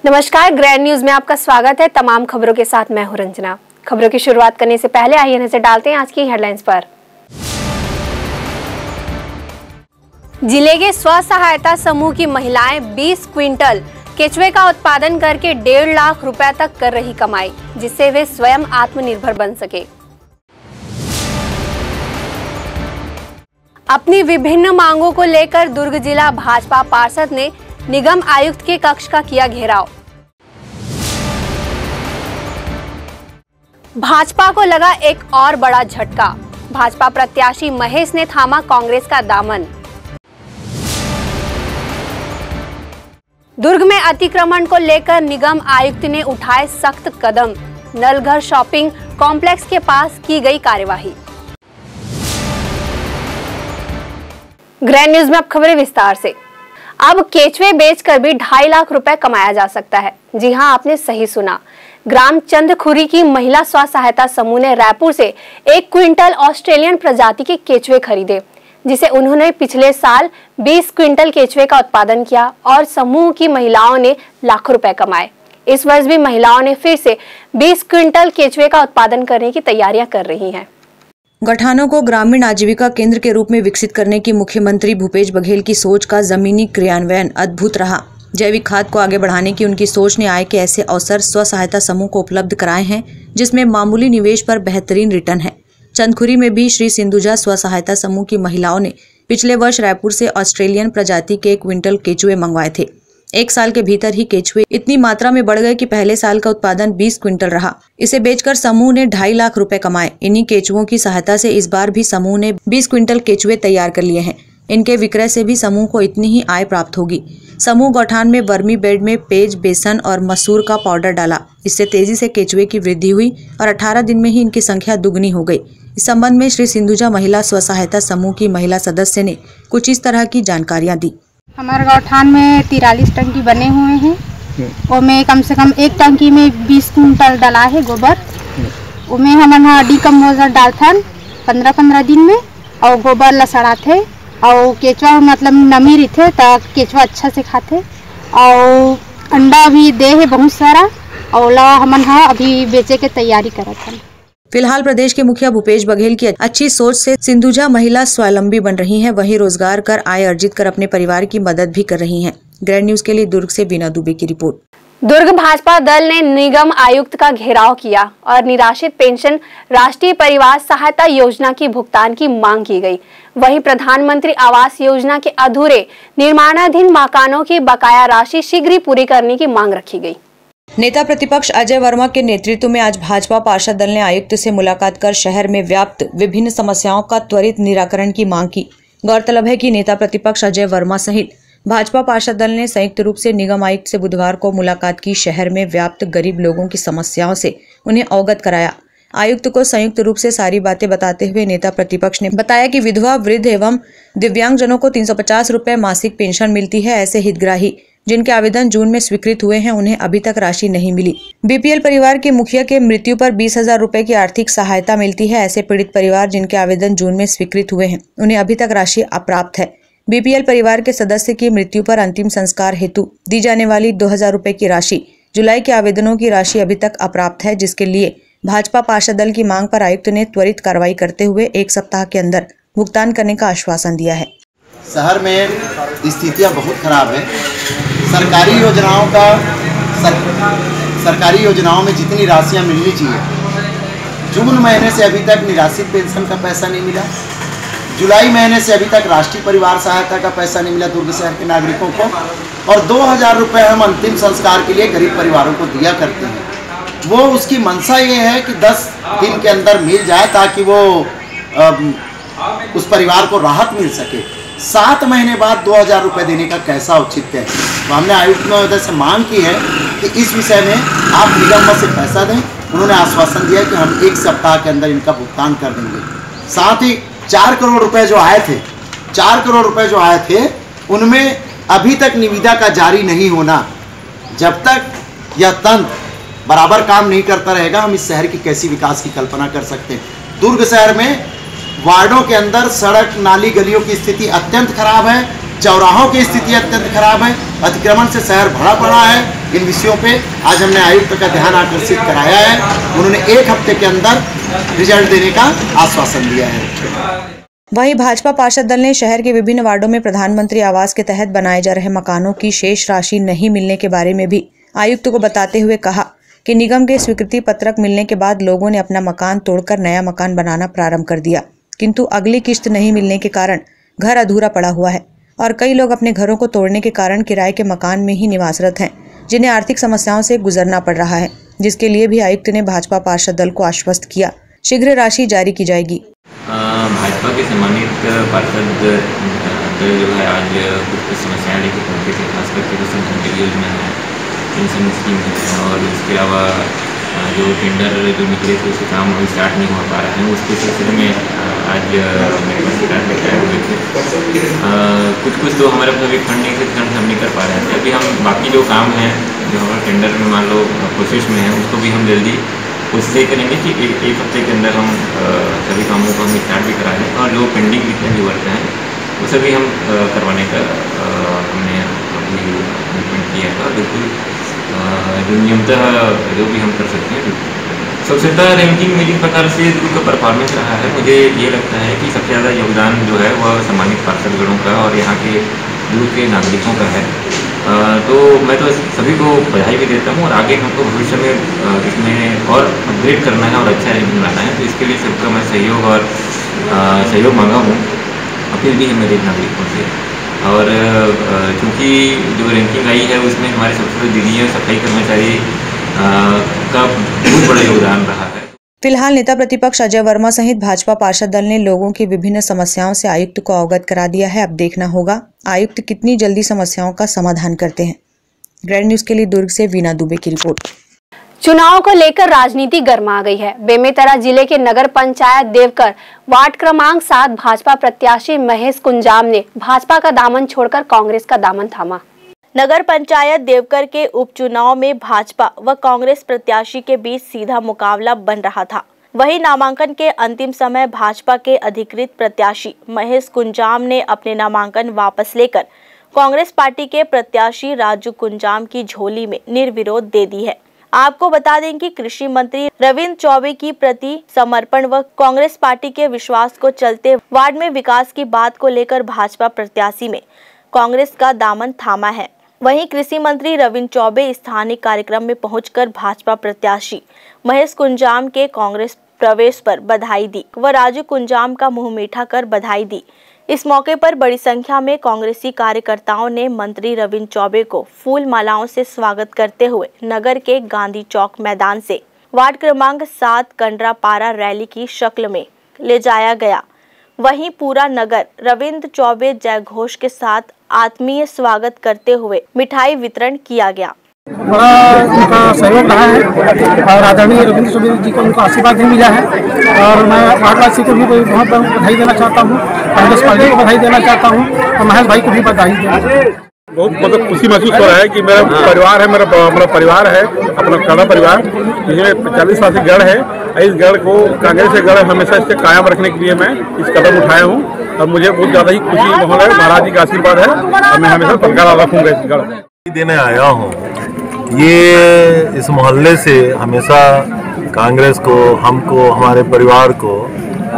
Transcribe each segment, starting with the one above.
नमस्कार, grand news में आपका स्वागत है। तमाम खबरों के साथ मैं हूं रंजना। खबरों की शुरुआत करने से पहले आइए नजर डालते हैं आज की हेडलाइंस पर। जिले के स्व सहायता समूह की महिलाएं 20 क्विंटल केचुए का उत्पादन करके 1.5 लाख रुपए तक कर रही कमाई, जिससे वे स्वयं आत्मनिर्भर बन सके। अपनी विभिन्न मांगों को लेकर दुर्ग जिला भाजपा पार्षद ने निगम आयुक्त के कक्ष का किया घेराव। भाजपा को लगा एक और बड़ा झटका, भाजपा प्रत्याशी महेश ने थामा कांग्रेस का दामन। दुर्ग में अतिक्रमण को लेकर निगम आयुक्त ने उठाए सख्त कदम, नलघर शॉपिंग कॉम्प्लेक्स के पास की गई कार्यवाही। ग्रैंड न्यूज में अब खबरें विस्तार से। अब केचुए बेचकर भी 2.5 लाख रुपए कमाया जा सकता है। जी हां, आपने सही सुना। ग्राम चंदखुरी की महिला स्व सहायता समूह ने रायपुर से 1 क्विंटल ऑस्ट्रेलियन प्रजाति के केचुए खरीदे, जिसे उन्होंने पिछले साल 20 क्विंटल केचुए का उत्पादन किया और समूह की महिलाओं ने लाखों रुपए कमाए। इस वर्ष भी महिलाओं ने फिर से 20 क्विंटल केचुए का उत्पादन करने की तैयारियां कर रही हैं। गठानों को ग्रामीण आजीविका केंद्र के रूप में विकसित करने की मुख्यमंत्री भूपेश बघेल की सोच का जमीनी क्रियान्वयन अद्भुत रहा। जैविक खाद को आगे बढ़ाने की उनकी सोच ने आय के ऐसे अवसर स्व सहायता समूह को उपलब्ध कराए हैं जिसमें मामूली निवेश पर बेहतरीन रिटर्न है। चंदखुरी में भी श्री सिंधुजा स्व सहायता समूह की महिलाओं ने पिछले वर्ष रायपुर से ऑस्ट्रेलियन प्रजाति के 1 क्विंटल केचुए मंगवाए थे। 1 साल के भीतर ही केचुए इतनी मात्रा में बढ़ गए कि पहले साल का उत्पादन 20 क्विंटल रहा। इसे बेचकर समूह ने 2.5 लाख रुपए कमाए। इन्हीं केचुओं की सहायता से इस बार भी समूह ने 20 क्विंटल केचुए तैयार कर लिए हैं। इनके विक्रय से भी समूह को इतनी ही आय प्राप्त होगी। समूह गौठान में वर्मी बेड में पेज, बेसन और मसूर का पाउडर डाला। इससे तेजी से केचुए की वृद्धि हुई और 18 दिन में ही इनकी संख्या दुगनी हो गई। इस संबंध में श्री सिंधुजा महिला स्व सहायता समूह की महिला सदस्य ने कुछ इस तरह की जानकारियाँ दी। हमारे गौठान में 43 टंकी बने हुए हैं और में कम से कम 1 टंकी में 20 कुंटल डाला है गोबर। उसमें हम डिकम्पोजर डालथन 15-15 दिन में और गोबर लसड़ा थे और केचुआ मतलब नमी रहते तो केचुआ अच्छा से खाते और अंडा भी दे है बहुत सारा और हमन अभी बेचे के तैयारी करत हन। फिलहाल प्रदेश के मुखिया भूपेश बघेल की अच्छी सोच से सिंधुजा महिला स्वावलंबी बन रही हैं, वहीं रोजगार कर आय अर्जित कर अपने परिवार की मदद भी कर रही हैं। ग्रैंड न्यूज के लिए दुर्ग से बीना दुबे की रिपोर्ट। दुर्ग भाजपा दल ने निगम आयुक्त का घेराव किया और निराश्रित पेंशन राष्ट्रीय परिवार सहायता योजना की भुगतान की मांग की गई। वहीं प्रधानमंत्री आवास योजना के अधूरे निर्माणाधीन मकानों की बकाया राशि शीघ्र ही पूरी करने की मांग रखी गई। नेता प्रतिपक्ष अजय वर्मा के नेतृत्व में आज भाजपा पार्षद दल ने आयुक्त से मुलाकात कर शहर में व्याप्त विभिन्न समस्याओं का त्वरित निराकरण की मांग की। गौरतलब है कि नेता प्रतिपक्ष अजय वर्मा सहित भाजपा पार्षद दल ने संयुक्त रूप से निगम आयुक्त से बुधवार को मुलाकात की। शहर में व्याप्त गरीब लोगों की समस्याओं से उन्हें अवगत कराया। आयुक्त को संयुक्त रूप से सारी बातें बताते हुए नेता प्रतिपक्ष ने बताया कि विधवा, वृद्ध एवं दिव्यांगजनों को 350 रुपए मासिक पेंशन मिलती है। ऐसे हितग्राही जिनके आवेदन जून में स्वीकृत हुए हैं उन्हें अभी तक राशि नहीं मिली। बीपीएल परिवार के मुखिया के मृत्यु पर 20,000 रुपए की आर्थिक सहायता मिलती है। ऐसे पीड़ित परिवार जिनके आवेदन जून में स्वीकृत हुए हैं उन्हें अभी तक राशि अप्राप्त है। बीपीएल परिवार के सदस्य की मृत्यु पर अंतिम संस्कार हेतु दी जाने वाली 2,000 रुपए की राशि, जुलाई के आवेदनों की राशि अभी तक अप्राप्त है, जिसके लिए भाजपा पार्षद दल की मांग पर आयुक्त ने त्वरित कार्रवाई करते हुए 1 सप्ताह के अंदर भुगतान करने का आश्वासन दिया है। शहर में स्थितियां बहुत खराब है। सरकारी योजनाओं में जितनी राशियां मिलनी चाहिए, जून महीने से अभी तक निराश्रित पेंशन का पैसा नहीं मिला। जुलाई महीने से अभी तक राष्ट्रीय परिवार सहायता का पैसा नहीं मिला दुर्ग शहर के नागरिकों को, और 2,000 रुपये हम अंतिम संस्कार के लिए गरीब परिवारों को दिया करते हैं। वो उसकी मंशा ये है कि 10 दिन के अंदर मिल जाए ताकि वो उस परिवार को राहत मिल सके। 7 महीने बाद 2,000 रुपये देने का कैसा औचित्य है। तो हमने आयुक्त महोदय से मांग की है कि इस विषय में आप निगम से पैसा दें। उन्होंने आश्वासन दिया कि हम 1 सप्ताह के अंदर इनका भुगतान कर देंगे। साथ ही 4 करोड़ रुपए जो आए थे, 4 करोड़ रुपए जो आए थे उनमें अभी तक निविदा का जारी नहीं होना। जब तक यह तंत्र बराबर काम नहीं करता रहेगा, हम इस शहर की कैसी विकास की कल्पना कर सकते हैं। दुर्ग शहर में वार्डों के अंदर सड़क, नाली, गलियों की स्थिति अत्यंत खराब है। चौराहों की स्थिति अत्यंत खराब है। अतिक्रमण से शहर भरा पड़ा है। इन विषयों पे आज हमने आयुक्त का ध्यान आकर्षित कराया है। उन्होंने 1 हफ्ते के अंदर रिजल्ट देने का आश्वासन दिया है। वहीं भाजपा पार्षद दल ने शहर के विभिन्न वार्डों में प्रधानमंत्री आवास के तहत बनाए जा रहे मकानों की शेष राशि नहीं मिलने के बारे में भी आयुक्त को बताते हुए कहा कि निगम के स्वीकृति पत्रक मिलने के बाद लोगों ने अपना मकान तोड़कर नया मकान बनाना प्रारंभ कर दिया, किंतु अगली किश्त नहीं मिलने के कारण घर अधूरा पड़ा हुआ है और कई लोग अपने घरों को तोड़ने के कारण किराए के मकान में ही निवासरत हैं, जिन्हें आर्थिक समस्याओं से गुजरना पड़ रहा है, जिसके लिए भी आयुक्त ने भाजपा पार्षद दल को आश्वस्त किया शीघ्र राशि जारी की जाएगी। भाजपा के सम्मानित पार्षद दल जो है आज कुछ समस्याएं लेकर पहुंचे थे, खास करके जो संगठन योजना है, पेंशन स्कीम है और इसके अलावा जो टेंडर जो निकले थे उसका काम अभी स्टार्ट नहीं हो पा रहा है, उसके सिलसिले में आज मेरे पास शिकायत लेकर आए हुए थे। कुछ तो हमारे पास अभी फंडिंग से हम नहीं कर पा रहे थे। अभी हम बाकी जो काम है जो हमारे टेंडर में मान लो प्रोसेस में है उसको भी हम जल्दी कोशिश यही करेंगे कि एक हफ्ते के अंदर हम सभी कामों को हम स्टार्ट भी करा लें और जो पेंडिंग जितने भी वर्क हैं वो सभी हम करवाने का हमने अभी कमिटमेंट किया था। बिल्कुल जो नियमतः जो भी हम कर सकते हैं। सबसे ज़्यादा रैंकिंग में जिस प्रकार से दुर्ग का परफॉर्मेंस रहा है, मुझे ये लगता है कि सबसे ज़्यादा योगदान जो है वह सम्मानित पार्षदगणों का और यहाँ के दुर्ग के नागरिकों का है। तो मैं तो सभी को बधाई भी देता हूँ और आगे हमको भविष्य में इसमें और अपग्रेड करना है और अच्छा रैंकिंग लाना है, तो इसके लिए सबका मैं सहयोग मांगा हूँ अपील भी है मेरे नागरिकों से। और चूँकि जो रैंकिंग आई है उसमें हमारे सबसे दीदी सफाई कर्मचारी का बहुत बड़ा योगदान रहा है। फिलहाल नेता प्रतिपक्ष अजय वर्मा सहित भाजपा पार्षद दल ने लोगों की विभिन्न समस्याओं से आयुक्त को अवगत करा दिया है। अब देखना होगा आयुक्त कितनी जल्दी समस्याओं का समाधान करते हैं। ग्रैंड न्यूज के लिए दुर्ग से वीना दुबे की रिपोर्ट। चुनाव को लेकर राजनीति गर्मा गई है। बेमेतरा जिले के नगर पंचायत देवकर वार्ड क्रमांक 7 भाजपा प्रत्याशी महेश कुंजाम ने भाजपा का दामन छोड़कर कांग्रेस का दामन थामा। नगर पंचायत देवकर के उपचुनाव में भाजपा व कांग्रेस प्रत्याशी के बीच सीधा मुकाबला बन रहा था। वहीं नामांकन के अंतिम समय भाजपा के अधिकृत प्रत्याशी महेश कुंजाम ने अपने नामांकन वापस लेकर कांग्रेस पार्टी के प्रत्याशी राजू कुंजाम की झोली में निर्विरोध दे दी है। आपको बता दें कि कृषि मंत्री रविंद्र चौबे की प्रति समर्पण व कांग्रेस पार्टी के विश्वास को चलते वार्ड में विकास की बात को लेकर भाजपा प्रत्याशी में कांग्रेस का दामन थामा है। वहीं कृषि मंत्री रविंद्र चौबे स्थानीय कार्यक्रम में पहुंचकर भाजपा प्रत्याशी महेश कुंजाम के कांग्रेस प्रवेश पर बधाई दी व राजू कुंजाम का मुंह मीठा कर बधाई दी। इस मौके पर बड़ी संख्या में कांग्रेसी कार्यकर्ताओं ने मंत्री रविंद्र चौबे को फूल मालाओं से स्वागत करते हुए नगर के गांधी चौक मैदान से वार्ड क्रमांक 7 कंडरापारा रैली की शक्ल में ले जाया गया। वहीं पूरा नगर रविंद्र चौबे जय घोष के साथ आत्मीय स्वागत करते हुए मिठाई वितरण किया गया। बड़ा उनका सहयोग रहा है और आदरणीय रविंद्र चौबे जी को उनको आशीर्वाद भी मिला है और मैं वार्डवासी को भी बहुत बहुत बधाई देना चाहता हूँ, कांग्रेस पार्टी को बधाई देना चाहता हूँ और महेश भाई को भी बधाई देना चाहता हूँ। बहुत मतलब खुशी महसूस हो रहा है कि मेरा परिवार है, मेरा परिवार है, अपना काड़ा परिवार, जिसमें 40 साल से गढ़ है। इस गढ़ को कांग्रेस के गढ़ हमेशा इससे कायम रखने के लिए मैं इस कदम उठाया हूँ और मुझे बहुत ज़्यादा ही खुशी माहौल है। महाराज जी का आशीर्वाद है और मैं हमेशा बरकरार रखूँगा इस गढ़ में। देने आया हूँ, ये इस मोहल्ले से हमेशा कांग्रेस को, हमको, हमारे परिवार को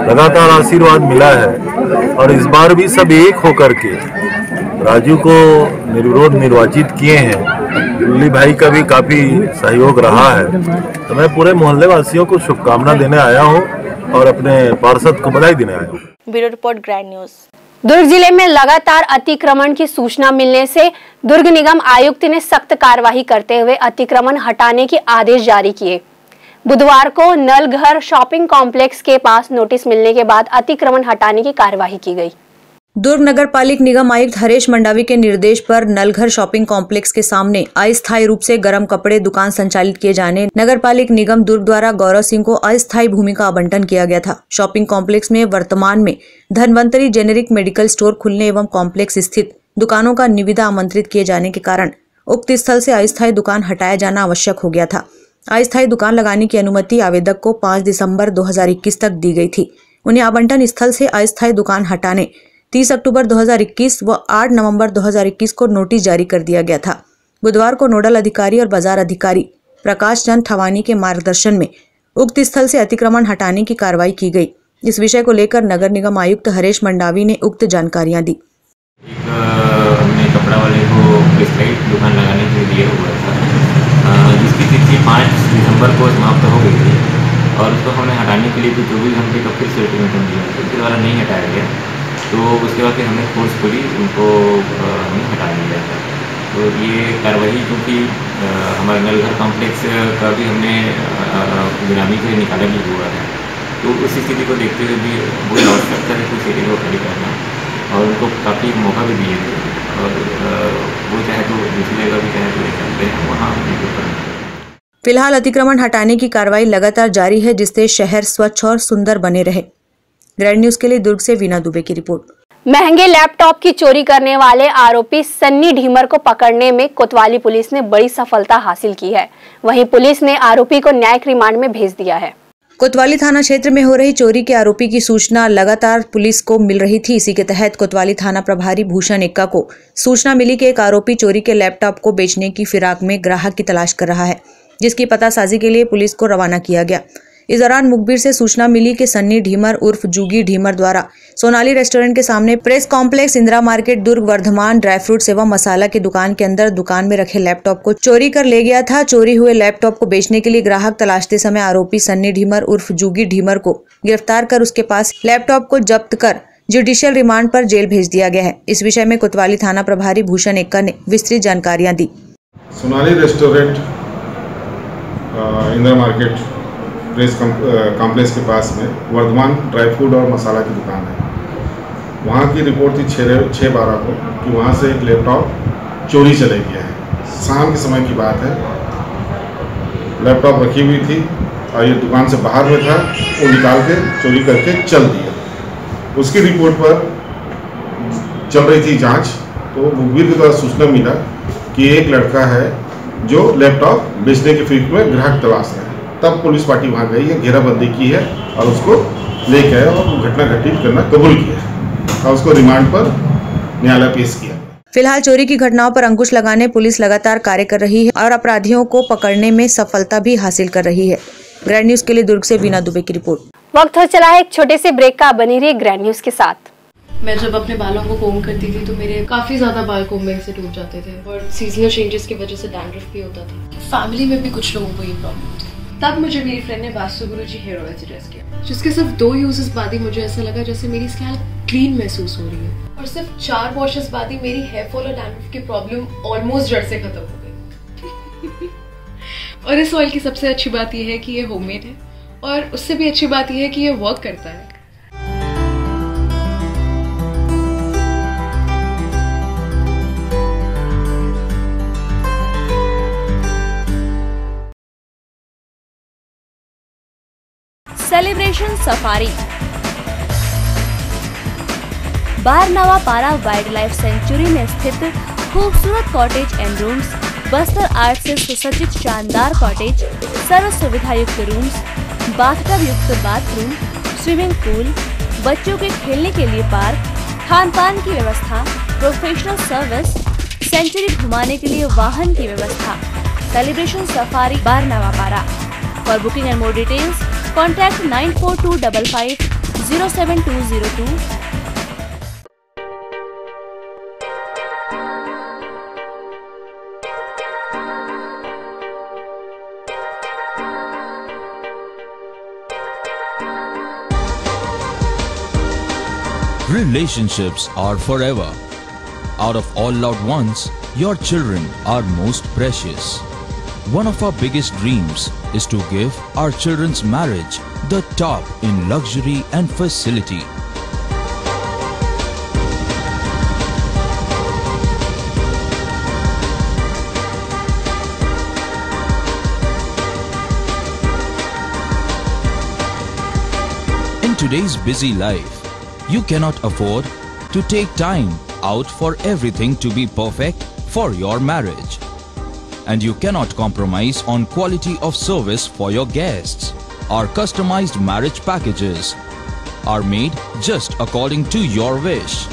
लगातार आशीर्वाद मिला है और इस बार भी सब एक होकर के राजू को निर्विरोध निर्वाचित किए हैं। दिल्ली भाई का भी काफी सहयोग रहा है, तो मैं पूरे मोहल्ले वासियों को शुभकामना देने आया हूँ और अपने पार्षद को बधाई देने आया हूँ। Bureau report grand news. Durg जिले में लगातार अतिक्रमण की सूचना मिलने से दुर्ग निगम आयुक्त ने सख्त कार्रवाई करते हुए अतिक्रमण हटाने के आदेश जारी किए। बुधवार को नलघर शॉपिंग कॉम्प्लेक्स के पास नोटिस मिलने के बाद अतिक्रमण हटाने की कार्रवाई की गई। दुर्ग नगर पालिक निगम आयुक्त हरेश मंडावी के निर्देश पर नलघर शॉपिंग कॉम्प्लेक्स के सामने अस्थायी रूप से गर्म कपड़े दुकान संचालित किए जाने नगर पालिक निगम दुर्ग द्वारा गौरव सिंह को अस्थायी भूमि का आवंटन किया गया था। शॉपिंग कॉम्प्लेक्स में वर्तमान में धनवंतरी जेनेरिक मेडिकल स्टोर खुलने एवं कॉम्प्लेक्स स्थित दुकानों का निविदा आमंत्रित किए जाने के कारण उक्त स्थल से अस्थायी दुकान हटाया जाना आवश्यक हो गया था। अस्थायी दुकान लगाने की अनुमति आवेदक को 5 दिसंबर 2021 तक दी गई थी। उन्हें आवंटन स्थल से अस्थायी दुकान हटाने 30 अक्टूबर 2021 व 8 नवंबर 2021 को नोटिस जारी कर दिया गया था। बुधवार को नोडल अधिकारी और बाजार अधिकारी प्रकाश चंद ठवानी के मार्गदर्शन में उक्त स्थल से अतिक्रमण हटाने की कार्रवाई की गई। इस विषय को लेकर नगर निगम आयुक्त हरेश मंडावी ने उक्त जानकारियां दी। हमने कपड़ा वाले को फ्लैशलाइट दुकान लगाने के लिए हुआ था, जिसकी तिथि 5 दिसंबर को समाप्त हो गई थी और उसको हमने हटाने के लिए तो 24 घंटे का फिर से अल्टीमेटम दिया, उसके द्वारा नहीं हटाया गया। तो उसके बाद फिर हमने फोर्सफुली उनको हमने हटा दिया था। तो ये कार्रवाई क्योंकि हमारे नलघर कॉम्प्लेक्स का भी हमने गिरामी से निकाला भी हुआ है, तो उस स्थिति को देखते हुए भी वो आवश्यकता है कुछ एरिया को खाली करना और उनको काफ़ी मौका भी दिए थे और वो चाहे तो दूसरी जगह भी चाहे तो ले सकते हैं वहाँ करना। फिलहाल अतिक्रमण हटाने की कार्रवाई लगातार जारी है, जिससे शहर स्वच्छ और सुंदर बने रहे। ग्रैंड न्यूज के लिए दुर्ग से वीना दुबे की रिपोर्ट। महंगे लैपटॉप की चोरी करने वाले आरोपी सन्नी ढीमर को पकड़ने में कोतवाली पुलिस ने बड़ी सफलता हासिल की है। वहीं पुलिस ने आरोपी को न्यायिक रिमांड में भेज दिया है। कोतवाली थाना क्षेत्र में हो रही चोरी के आरोपी की सूचना लगातार पुलिस को मिल रही थी। इसी के तहत कोतवाली थाना प्रभारी भूषण एक्का को सूचना मिली कि एक आरोपी चोरी के लैपटॉप को बेचने की फिराक में ग्राहक की तलाश कर रहा है, जिसकी पतासाजी के लिए पुलिस को रवाना किया गया। इस दौरान मुखबिर से सूचना मिली कि सन्नी ढीमर उर्फ जुगी ढीमर द्वारा सोनाली रेस्टोरेंट के सामने प्रेस कॉम्प्लेक्स, इंदिरा मार्केट, दुर्ग, वर्धमान ड्राई फ्रूट्स एवं मसाला की दुकान के अंदर दुकान में रखे लैपटॉप को चोरी कर ले गया था। चोरी हुए लैपटॉप को बेचने के लिए ग्राहक तलाशते समय आरोपी सन्नी ढीमर उर्फ जुगी ढीमर को गिरफ्तार कर उसके पास लैपटॉप को जब्त कर जुडिशियल रिमांड पर जेल भेज दिया गया है। इस विषय में कोतवाली थाना प्रभारी भूषण एक्का ने विस्तृत जानकारियां दी। Sonali restaurant Indira market press complex के पास में वर्धमान ड्राई फ्रूट और मसाला की दुकान है। वहाँ की रिपोर्ट थी 6/12 को कि वहाँ से एक लैपटॉप चोरी चले गया है। शाम के समय की बात है, लैपटॉप रखी हुई थी और ये दुकान से बाहर में था, वो निकाल के चोरी करके चल दिया। उसकी रिपोर्ट पर चल रही थी जांच, तो मुखबिर के द्वारा सूचना मिला कि एक लड़का है जो लैपटॉप बेचने की फिक्र में ग्राहक तलाश रहा है। तब पुलिस पार्टी वहाँ गई है, घेराबंदी की है और उसको ले गए और घटना घटित करना कबूल किया है और उसको रिमांड पर न्यायालय पेश किया। फिलहाल चोरी की घटनाओं पर अंकुश लगाने पुलिस लगातार कार्य कर रही है और अपराधियों को पकड़ने में सफलता भी हासिल कर रही है। ग्रैंड न्यूज के लिए दुर्ग से वीना दुबे की रिपोर्ट। वक्त हो चला है एक छोटे से ब्रेक का। बनी रही ग्रैंड न्यूज के साथ। मैं जब अपने बालों को कोम करती थी तो मेरे काफ़ी ज़्यादा बाल कोम्बिंग से टूट जाते थे और सीजनल चेंजेस की वजह से डैंड्रफ भी होता था। फैमिली में भी कुछ लोगों को ये प्रॉब्लम थी। तब मुझे मेरी फ्रेंड ने वास्तु गुरुजी हेयर ऑयल सजेस्ट किया, जिसके सिर्फ 2 यूजेस बाद ही मुझे ऐसा लगा जैसे मेरी स्कैल्प क्लीन महसूस हो रही है और सिर्फ 4 वॉशेस बाद ही मेरी हेयर फॉल और डैंड्रफ की प्रॉब्लम ऑलमोस्ट जड़ से खत्म हो गई। और इस ऑयल की सबसे अच्छी बात यह है कि ये होममेड है और उससे भी अच्छी बात यह है कि ये वर्क करता है। सेलिब्रेशन सफारी बारनावा पारा वाइल्ड लाइफ सेंचुरी में स्थित खूबसूरत cottage and rooms, Bastar art से सुसज्जित शानदार कॉटेज, सर्व सुविधा युक्त रूम्स, बाथटब युक्त बाथरूम, स्विमिंग पूल, बच्चों के खेलने के लिए पार्क, खान पान की व्यवस्था, प्रोफेशनल सर्विस, सेंचुरी घुमाने के लिए वाहन की व्यवस्था। सेलिब्रेशन सफारी बारनावा पारा। For booking and more details Contact 9425507202. Relationships are forever. Out of all loved ones, your children are most precious. One of our biggest dreams is to give our children's marriage the top in luxury and facility. In today's busy life, you cannot afford to take time out for everything to be perfect for your marriage. And you cannot compromise on quality of service for your guests. Our customized marriage packages are made just according to your wish.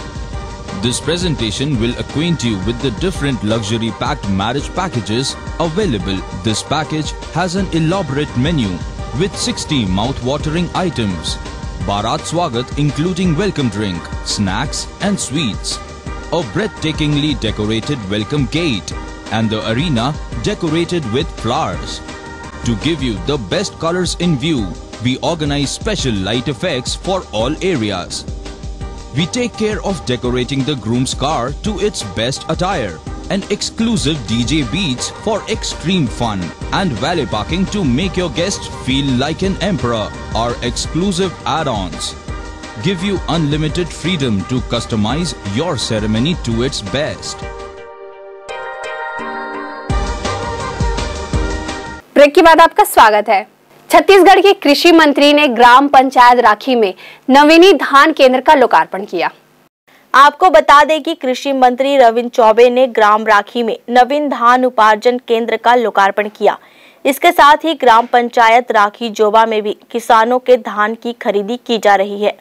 This presentation will acquaint you with the different luxury-packed marriage packages available. This package has an elaborate menu with 60 mouth-watering items. Bharat Swagat including welcome drink, snacks and sweets. A breathtakingly decorated welcome gate and the arena decorated with flowers. To give you the best colors in view, we organize special light effects for all areas. We take care of decorating the groom's car to its best attire, and exclusive DJ beats for extreme fun, and valet parking to make your guests feel like an emperor. Our exclusive add-ons give you unlimited freedom to customize your ceremony to its best. Break के बाद आपका स्वागत है। छत्तीसगढ़ के कृषि मंत्री ने ग्राम पंचायत राखी में नवीनी धान केंद्र का लोकार्पण किया। आपको बता दें कि कृषि मंत्री रविंद्र चौबे ने ग्राम राखी में नवीन धान उपार्जन केंद्र का लोकार्पण किया। इसके साथ ही ग्राम पंचायत राखी जोबा में भी किसानों के धान की खरीदी की जा रही है।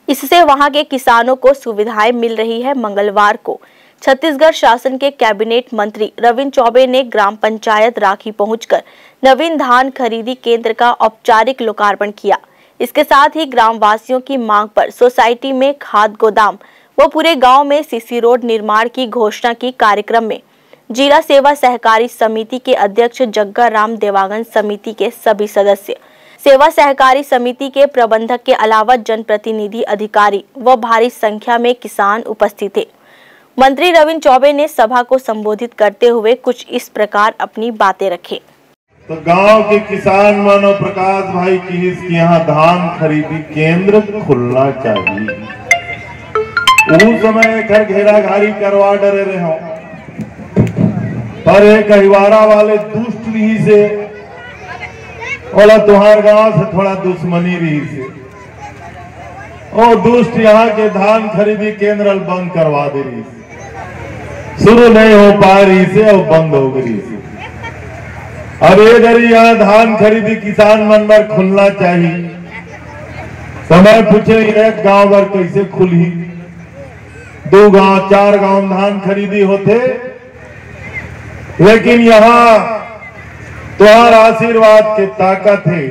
इससे वहां के किसानों को सुविधाएं मिल रही है। मंगलवार को छत्तीसगढ़ शासन के कैबिनेट मंत्री रविंद्र चौबे ने ग्राम पंचायत राखी पहुंचकर नवीन धान खरीदी केंद्र का औपचारिक लोकार्पण किया। इसके साथ ही ग्राम वासियों की मांग पर सोसाइटी में खाद गोदाम व पूरे गांव में सीसी रोड निर्माण की घोषणा की। कार्यक्रम में जिला सेवा सहकारी समिति के अध्यक्ष जग्गा राम, देवांगन समिति के सभी सदस्य, सेवा सहकारी समिति के प्रबंधक के अलावा जनप्रतिनिधि, अधिकारी व भारी संख्या में किसान उपस्थित थे। मंत्री रविंद्र चौबे ने सभा को संबोधित करते हुए कुछ इस प्रकार अपनी बातें रखे। तो गांव के किसान मानो प्रकाश भाई की इसके यहाँ धान खरीदी केंद्र खुलना चाहिए। उस समय घर घेरा घारी करवा डरे रहे हो, पर एक अहिवारा वाले दुष्ट रही से बोला तुम्हारे गांव से थोड़ा दुश्मनी रही से, और दुष्ट यहाँ के धान खरीदी केंद्र बंद करवा दे रही से, शुरू नहीं हो पा रही से और बंद हो गई से। अब इधर यहाँ धान खरीदी किसान मंडल खुलना चाहिए। समय पूछे एक गांव भर कैसे खुली, 2 गांव 4 गांव धान खरीदी होते, लेकिन यहाँ तुम्हारा आशीर्वाद की ताकत है।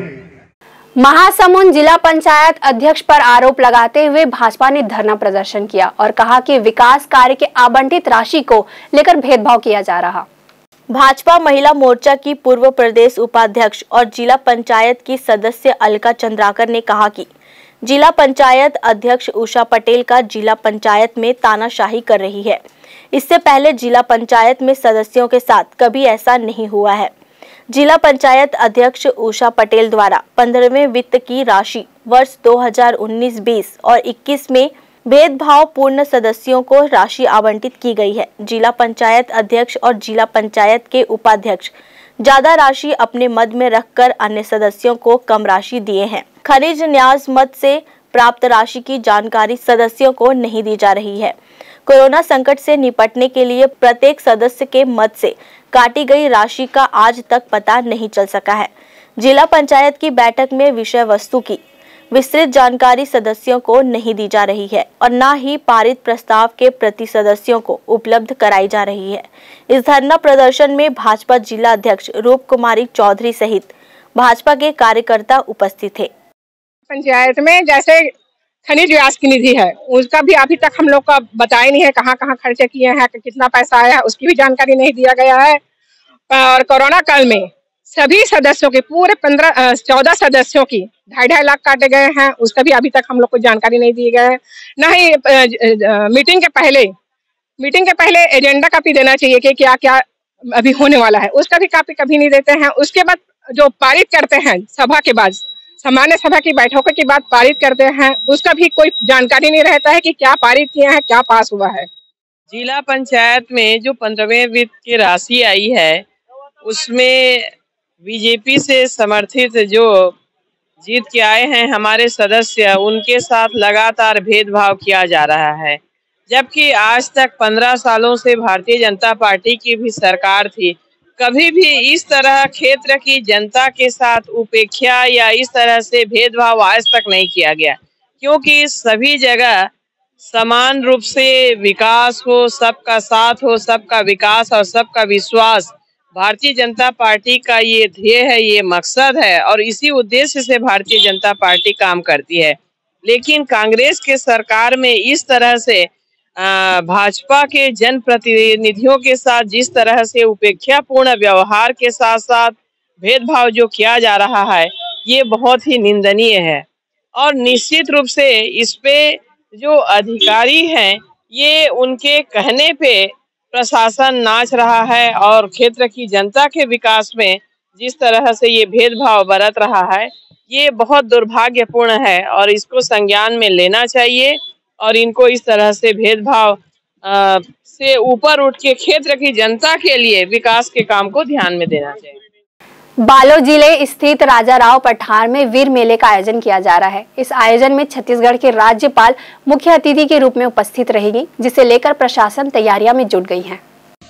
महासमुंद जिला पंचायत अध्यक्ष पर आरोप लगाते हुए भाजपा ने धरना प्रदर्शन किया और कहा कि विकास कार्य के आवंटित राशि को लेकर भेदभाव किया जा रहा। भाजपा महिला मोर्चा की पूर्व प्रदेश उपाध्यक्ष और जिला पंचायत की सदस्य अलका चंद्राकर ने कहा कि जिला पंचायत अध्यक्ष उषा पटेल का जिला पंचायत में तानाशाही कर रही है। इससे पहले जिला पंचायत में सदस्यों के साथ कभी ऐसा नहीं हुआ है। जिला पंचायत अध्यक्ष उषा पटेल द्वारा 15वें वित्त की राशि वर्ष 2019-20 और 21 में भेदभाव पूर्ण सदस्यों को राशि आवंटित की गई है। जिला पंचायत अध्यक्ष और जिला पंचायत के उपाध्यक्ष ज्यादा राशि अपने मद में रखकर अन्य सदस्यों को कम राशि दिए हैं। खनिज न्यास मद से प्राप्त राशि की जानकारी सदस्यों को नहीं दी जा रही है। कोरोना संकट से निपटने के लिए प्रत्येक सदस्य के मद से काटी गई राशि का आज तक पता नहीं चल सका है। जिला पंचायत की बैठक में विषय वस्तु की विस्तृत जानकारी सदस्यों को नहीं दी जा रही है और न ही पारित प्रस्ताव के प्रति सदस्यों को उपलब्ध कराई जा रही है। इस धरना प्रदर्शन में भाजपा जिला अध्यक्ष रूप कुमारी चौधरी सहित भाजपा के कार्यकर्ता उपस्थित थे। पंचायत में जैसे खनिज व्यास की निधि है, उसका भी अभी तक हम लोग का बताया नहीं है, कहाँ कहाँ खर्चे किए हैं, कितना पैसा आया है, उसकी भी जानकारी नहीं दिया गया है। और कोरोना काल में सभी सदस्यों के पूरे 14 सदस्यों की 2.5 लाख काटे गए हैं, उसका भी अभी तक हम लोग को जानकारी नहीं दी गई है। न ही मीटिंग के पहले एजेंडा कापी देना चाहिए कि क्या क्या अभी होने वाला है, उसका भी कापी कभी नहीं देते हैं। उसके बाद जो पारित करते हैं सभा के बाद, सामान्य सभा की बैठकों के बाद पारित करते हैं, उसका भी कोई जानकारी नहीं रहता है कि क्या पारित किए हैं, क्या पास हुआ है। जिला पंचायत में जो 15वें वित्त की राशि आई है, उसमें बीजेपी से समर्थित जो जीत के आए हैं हमारे सदस्य, उनके साथ लगातार भेदभाव किया जा रहा है। जबकि आज तक 15 सालों से भारतीय जनता पार्टी की भी सरकार थी, कभी भी इस तरह क्षेत्र की जनता के साथ उपेक्षा या इस तरह से भेदभाव आज तक नहीं किया गया, क्योंकि सभी जगह समान रूप से विकास हो, सबका साथ हो, सबका विकास और सबका विश्वास भारतीय जनता पार्टी का ये ध्येय है, ये मकसद है और इसी उद्देश्य से भारतीय जनता पार्टी काम करती है। लेकिन कांग्रेस के सरकार में इस तरह से भाजपा के जनप्रतिनिधियों के साथ जिस तरह से उपेक्षापूर्ण व्यवहार के साथ साथ भेदभाव जो किया जा रहा है, ये बहुत ही निंदनीय है और निश्चित रूप से इस पे जो अधिकारी हैं ये उनके कहने पे प्रशासन नाच रहा है और क्षेत्र की जनता के विकास में जिस तरह से ये भेदभाव बरत रहा है, ये बहुत दुर्भाग्यपूर्ण है और इसको संज्ञान में लेना चाहिए और इनको इस तरह से भेदभाव से ऊपर उठ के क्षेत्र की जनता के लिए विकास के काम को ध्यान में देना चाहिए। बालोद जिले स्थित राजा राव पठार में वीर मेले का आयोजन किया जा रहा है। इस आयोजन में छत्तीसगढ़ के राज्यपाल मुख्य अतिथि के रूप में उपस्थित रहेंगी, जिसे लेकर प्रशासन तैयारियां में जुट गई है।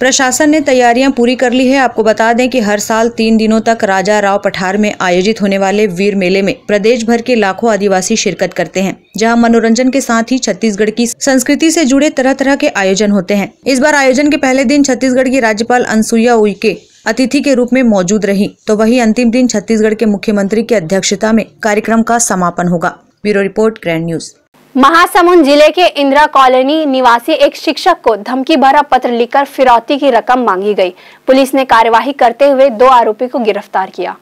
प्रशासन ने तैयारियां पूरी कर ली है। आपको बता दें कि हर साल 3 दिनों तक राजा राव पठार में आयोजित होने वाले वीर मेले में प्रदेश भर के लाखों आदिवासी शिरकत करते हैं, जहां मनोरंजन के साथ ही छत्तीसगढ़ की संस्कृति से जुड़े तरह तरह के आयोजन होते हैं। इस बार आयोजन के पहले दिन छत्तीसगढ़ की राज्यपाल अनसुईया उइके अतिथि के रूप में मौजूद रही, तो वही अंतिम दिन छत्तीसगढ़ के मुख्यमंत्री की अध्यक्षता में कार्यक्रम का समापन होगा। Bureau report, grand news. Mahasamund जिले के इंदिरा कॉलोनी निवासी एक शिक्षक को धमकी भरा पत्र लिखकर फिरौती की रकम मांगी गई। पुलिस ने कार्यवाही करते हुए 2 आरोपी को गिरफ्तार किया।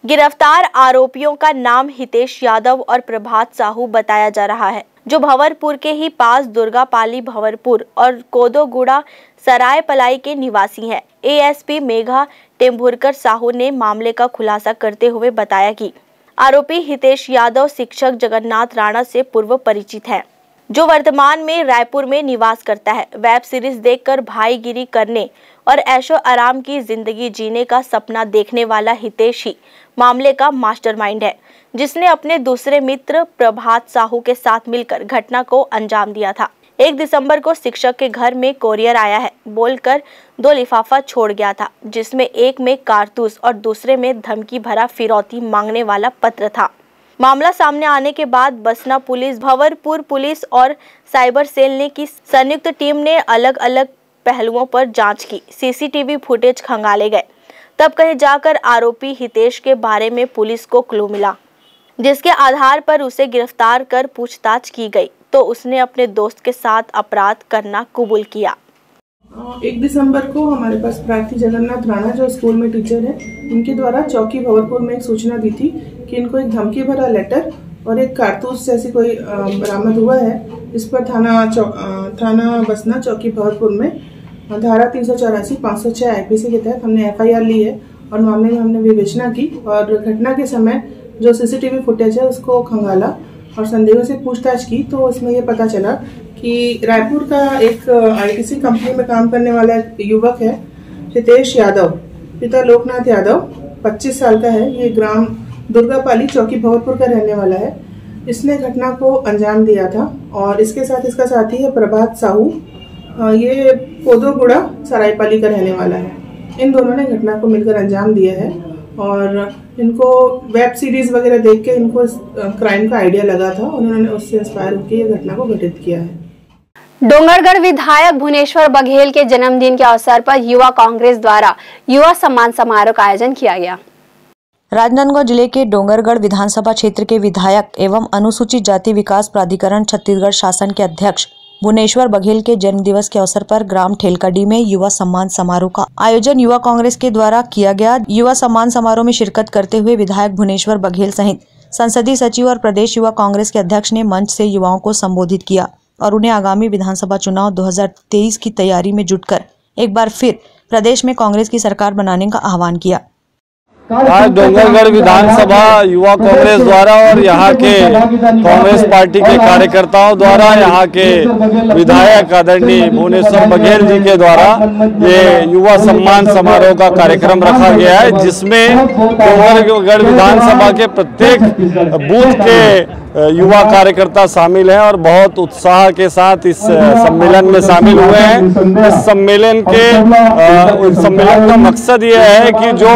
गिरफ्तार आरोपियों का नाम हितेश यादव और प्रभात साहू बताया जा रहा है, जो भंवरपुर के ही पास दुर्गापाली भंवरपुर और कोदोगुड़ा सरायपलाई के निवासी हैं। एएसपी मेघा टेम्भुरकर साहू ने मामले का खुलासा करते हुए बताया कि आरोपी हितेश यादव शिक्षक जगन्नाथ राणा से पूर्व परिचित है, जो वर्तमान में रायपुर में निवास करता है। वेब सीरीज देखकर भाईगिरी करने और ऐशो आराम की जिंदगी जीने का सपना देखने वाला हितेश ही मामले का मास्टरमाइंड है, जिसने अपने दूसरे मित्र प्रभात साहू के साथ मिलकर घटना को अंजाम दिया था। 1 दिसंबर को शिक्षक के घर में कोरियर आया है बोलकर 2 लिफाफा छोड़ गया था, जिसमें एक में कारतूस और दूसरे में धमकी भरा फिरौती मांगने वाला पत्र था। मामला सामने आने के बाद बसना पुलिस, भंवरपुर पुलिस और साइबर सेल ने की संयुक्त टीम ने अलग अलग पहलुओं पर जांच की। सीसीटीवी फुटेज खंगाले गए, तब कहीं जाकर आरोपी हितेश के बारे में पुलिस को क्लू मिला, जिसके आधार पर उसे गिरफ्तार कर पूछताछ की गई, तो उसने अपने दोस्त के साथ अपराध करना कबूल किया। 1 दिसंबर को हमारे पास प्रार्थी जगन्नाथ राणा, जो स्कूल में टीचर है, इनके द्वारा चौकी भंवरपुर में एक सूचना दी थी कि इनको एक धमकी भरा लेटर और एक कारतूस जैसी कोई बरामद हुआ है। इस पर थाना बसना चौकी भंवरपुर में धारा 384, 506 आईपीसी के तहत हमने एफआईआर ली है और मामले में हमने विवेचना की और घटना के समय जो सीसीटीवी फुटेज है उसको खंगाला और संदेहों से पूछताछ की, तो उसमें ये पता चला कि रायपुर का एक आईटीसी कंपनी में काम करने वाला एक युवक है हितेश यादव, पिता लोकनाथ यादव, 25 साल का है। ये ग्राम दुर्गापाली चौकी भंवरपुर का रहने वाला है। इसने घटना को अंजाम दिया था और इसके साथ इसका साथी है प्रभात साहू, ये कोदोगुड़ा सरायपाली का रहने वाला है। इन दोनों ने घटना को मिलकर अंजाम दिया है और इनको वेब सीरीज वगैरह देख के इनको क्राइम का आइडिया लगा था और उन्होंने उससे इंस्पायर होकर ये घटना को घटित किया है। डोंगरगढ़ विधायक भुवनेश्वर बघेल के जन्मदिन के अवसर पर युवा कांग्रेस द्वारा युवा सम्मान समारोह का आयोजन किया गया। राजनांदगांव जिले के डोंगरगढ़ विधानसभा क्षेत्र के विधायक एवं अनुसूचित जाति विकास प्राधिकरण छत्तीसगढ़ शासन के अध्यक्ष भुवनेश्वर बघेल के जन्म दिवस के अवसर पर ग्राम ठेलकडी में युवा सम्मान समारोह का आयोजन युवा कांग्रेस के द्वारा किया गया। युवा सम्मान समारोह में शिरकत करते हुए विधायक भुवनेश्वर बघेल सहित संसदीय सचिव और प्रदेश युवा कांग्रेस के अध्यक्ष ने मंच से युवाओं को संबोधित किया और उन्हें आगामी विधानसभा चुनाव 2023 की तैयारी में जुटकर एक बार फिर प्रदेश में कांग्रेस की सरकार बनाने का आह्वान किया। आज डोंगरगढ़ विधानसभा युवा कांग्रेस द्वारा और यहाँ के कांग्रेस पार्टी के कार्यकर्ताओं द्वारा यहाँ के विधायक आदरणीय भुवनेश्वर बघेल जी के द्वारा ये युवा सम्मान समारोह का कार्यक्रम रखा गया है, जिसमें डोंगरगढ़ विधानसभा के प्रत्येक बूथ के युवा कार्यकर्ता शामिल हैं और बहुत उत्साह के साथ इस सम्मेलन में शामिल हुए हैं। इस सम्मेलन का मकसद ये है कि जो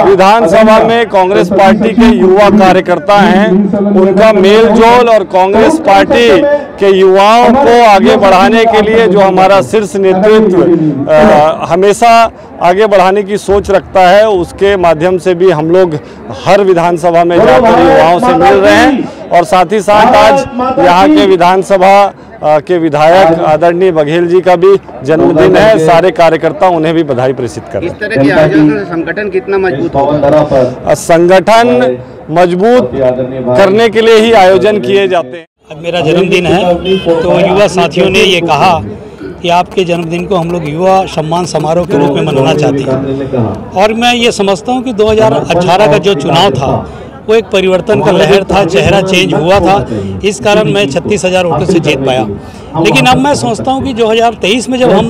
विधानसभा में कांग्रेस पार्टी के युवा कार्यकर्ता हैं उनका मेल जोल और कांग्रेस पार्टी के युवाओं को आगे बढ़ाने के लिए जो हमारा शीर्ष नेतृत्व हमेशा आगे बढ़ाने की सोच रखता है, उसके माध्यम से भी हम लोग हर विधानसभा में जाकर युवाओं से मिल रहे हैं। और साथ ही साथ आज यहाँ के विधानसभा के विधायक आदरणीय बघेल जी का भी जन्मदिन है। सारे कार्यकर्ता उन्हें भी बधाई प्रेषित कर रहे हैं। इस तरह के आयोजन से संगठन कितना मजबूत होगा? संगठन मजबूत करने के लिए ही आयोजन किए जाते हैं। आज मेरा जन्मदिन है तो युवा साथियों ने ये कहा कि आपके जन्मदिन को हम लोग युवा सम्मान समारोह के रूप में मनाना चाहते हैं। और मैं ये समझता हूँ कि 2018 का जो चुनाव था वो एक परिवर्तन का लहर था, चेहरा चेंज हुआ था, इस कारण मैं 36,000 वोटों से जीत पाया। लेकिन अब मैं सोचता हूं कि 2023 में जब हम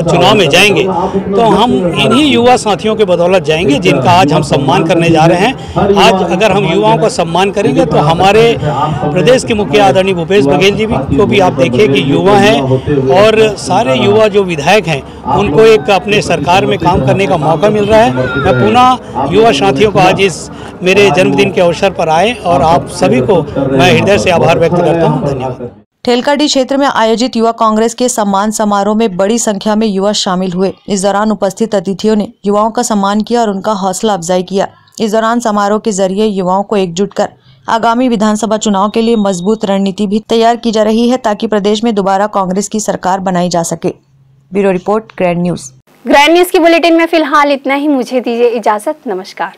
चुनाव में जाएंगे तो हम इन्हीं युवा साथियों के बदौलत जाएंगे जिनका आज हम सम्मान करने जा रहे हैं। आज अगर हम युवाओं का सम्मान करेंगे तो हमारे प्रदेश के मुखिया आदरणीय भूपेश बघेल जी को भी आप देखिए कि युवा हैं और सारे युवा जो विधायक हैं उनको एक अपने सरकार में काम करने का मौका मिल रहा है। मैं पुनः युवा साथियों को आज इस मेरे जन्मदिन के अवसर पर आए और आप सभी को मैं हृदय से आभार व्यक्त करता हूँ। धन्यवाद। ठेलकाडी क्षेत्र में आयोजित युवा कांग्रेस के सम्मान समारोह में बड़ी संख्या में युवा शामिल हुए। इस दौरान उपस्थित अतिथियों ने युवाओं का सम्मान किया और उनका हौसला अफजाई किया। इस दौरान समारोह के जरिए युवाओं को एकजुट कर आगामी विधानसभा चुनाव के लिए मजबूत रणनीति भी तैयार की जा रही है ताकि प्रदेश में दोबारा कांग्रेस की सरकार बनाई जा सके। Bureau report, grand news. Grand news की बुलेटिन में फिलहाल इतना ही। मुझे दीजिए इजाजत। नमस्कार।